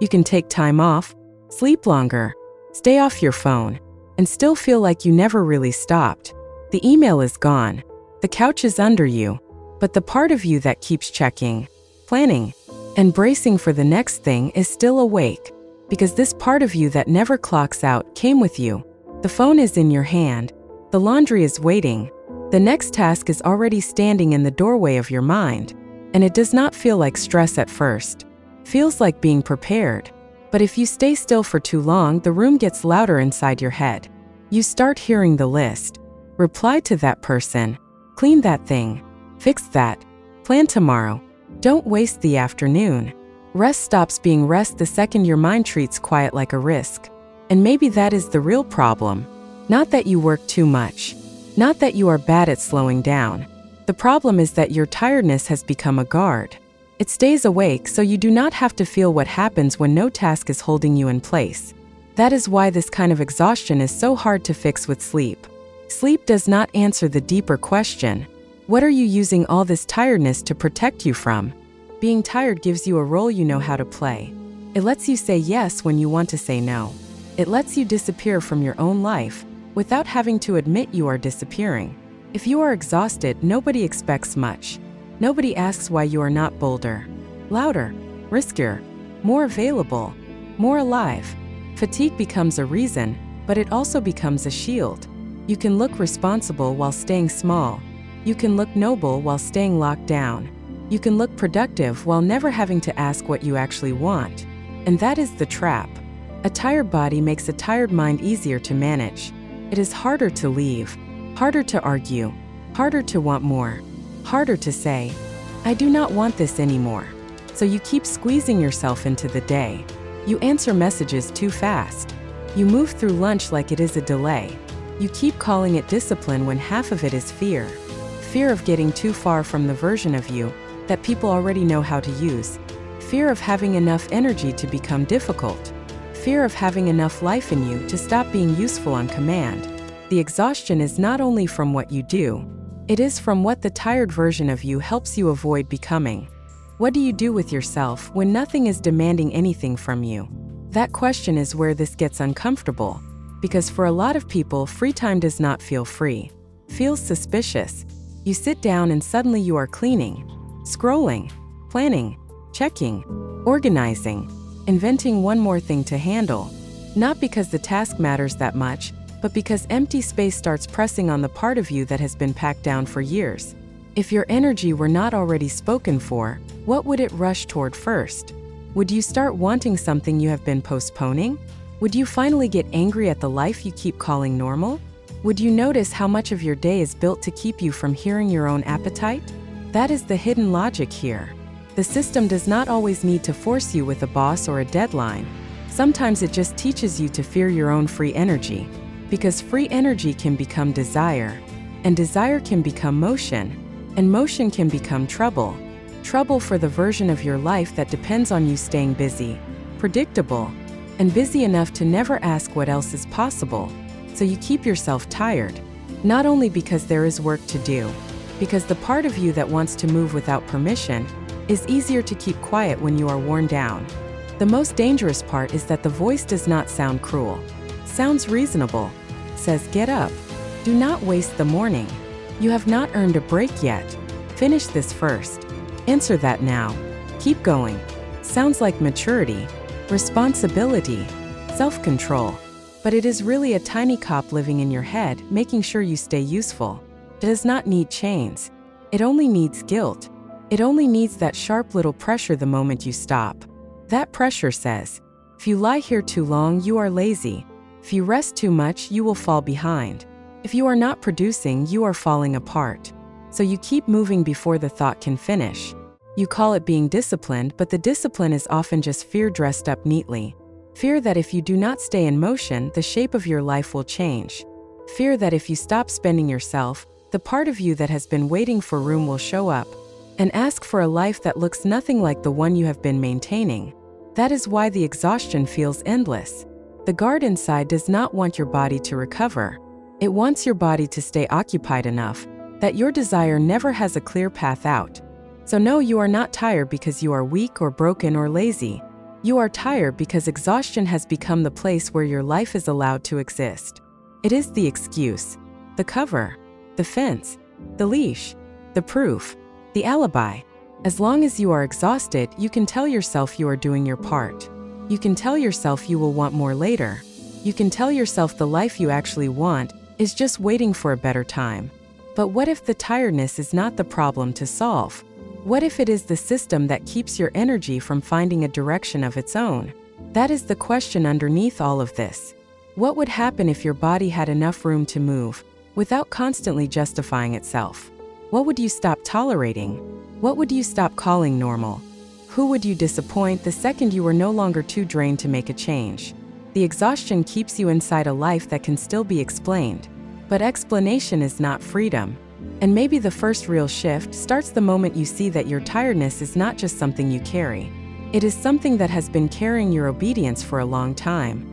You can take time off, sleep longer, stay off your phone, and still feel like you never really stopped. The email is gone, the couch is under you, but the part of you that keeps checking, planning, and bracing for the next thing is still awake, because this part of you that never clocks out came with you. The phone is in your hand, the laundry is waiting, the next task is already standing in the doorway of your mind, and it does not feel like stress at first. Feels like being prepared. But if you stay still for too long, the room gets louder inside your head. You start hearing the list. Reply to that person. Clean that thing. Fix that. Plan tomorrow. Don't waste the afternoon. Rest stops being rest the second your mind treats quiet like a risk. And maybe that is the real problem. Not that you work too much. Not that you are bad at slowing down. The problem is that your tiredness has become a guard. It stays awake so you do not have to feel what happens when no task is holding you in place. That is why this kind of exhaustion is so hard to fix with sleep. Sleep does not answer the deeper question. What are you using all this tiredness to protect you from? Being tired gives you a role you know how to play. It lets you say yes when you want to say no. It lets you disappear from your own life without having to admit you are disappearing. If you are exhausted, nobody expects much. Nobody asks why you are not bolder, louder, riskier, more available, more alive. Fatigue becomes a reason, but it also becomes a shield. You can look responsible while staying small. You can look noble while staying locked down. You can look productive while never having to ask what you actually want. And that is the trap. A tired body makes a tired mind easier to manage. It is harder to leave, harder to argue, harder to want more. Harder to say, I do not want this anymore. So you keep squeezing yourself into the day. You answer messages too fast. You move through lunch like it is a delay. You keep calling it discipline when half of it is fear. Fear of getting too far from the version of you that people already know how to use. Fear of having enough energy to become difficult. Fear of having enough life in you to stop being useful on command. The exhaustion is not only from what you do, it is from what the tired version of you helps you avoid becoming. What do you do with yourself when nothing is demanding anything from you? That question is where this gets uncomfortable, because for a lot of people, free time does not feel free. Feels suspicious. You sit down and suddenly you are cleaning, scrolling, planning, checking, organizing, inventing one more thing to handle. Not because the task matters that much, but because empty space starts pressing on the part of you that has been packed down for years. If your energy were not already spoken for, what would it rush toward first? Would you start wanting something you have been postponing? Would you finally get angry at the life you keep calling normal? Would you notice how much of your day is built to keep you from hearing your own appetite? That is the hidden logic here. The system does not always need to force you with a boss or a deadline. Sometimes it just teaches you to fear your own free energy. Because free energy can become desire, and desire can become motion, and motion can become trouble. Trouble for the version of your life that depends on you staying busy, predictable, and busy enough to never ask what else is possible. So you keep yourself tired, not only because there is work to do, because the part of you that wants to move without permission is easier to keep quiet when you are worn down. The most dangerous part is that the voice does not sound cruel. Sounds reasonable. Says get up. Do not waste the morning. You have not earned a break yet. Finish this first. Answer that now. Keep going. Sounds like maturity, responsibility, self-control. But it is really a tiny cop living in your head, making sure you stay useful. It does not need chains. It only needs guilt. It only needs that sharp little pressure the moment you stop. That pressure says, if you lie here too long, you are lazy. If you rest too much, you will fall behind. If you are not producing, you are falling apart. So you keep moving before the thought can finish. You call it being disciplined, but the discipline is often just fear dressed up neatly. Fear that if you do not stay in motion, the shape of your life will change. Fear that if you stop spending yourself, the part of you that has been waiting for room will show up and ask for a life that looks nothing like the one you have been maintaining. That is why the exhaustion feels endless. The guard inside does not want your body to recover. It wants your body to stay occupied enough that your desire never has a clear path out. So no, you are not tired because you are weak or broken or lazy. You are tired because exhaustion has become the place where your life is allowed to exist. It is the excuse, the cover, the fence, the leash, the proof, the alibi. As long as you are exhausted, you can tell yourself you are doing your part. You can tell yourself you will want more later. You can tell yourself the life you actually want is just waiting for a better time. But what if the tiredness is not the problem to solve? What if it is the system that keeps your energy from finding a direction of its own? That is the question underneath all of this. What would happen if your body had enough room to move without constantly justifying itself? What would you stop tolerating? What would you stop calling normal? Who would you disappoint the second you were no longer too drained to make a change? The exhaustion keeps you inside a life that can still be explained. But explanation is not freedom. And maybe the first real shift starts the moment you see that your tiredness is not just something you carry. It is something that has been carrying your obedience for a long time.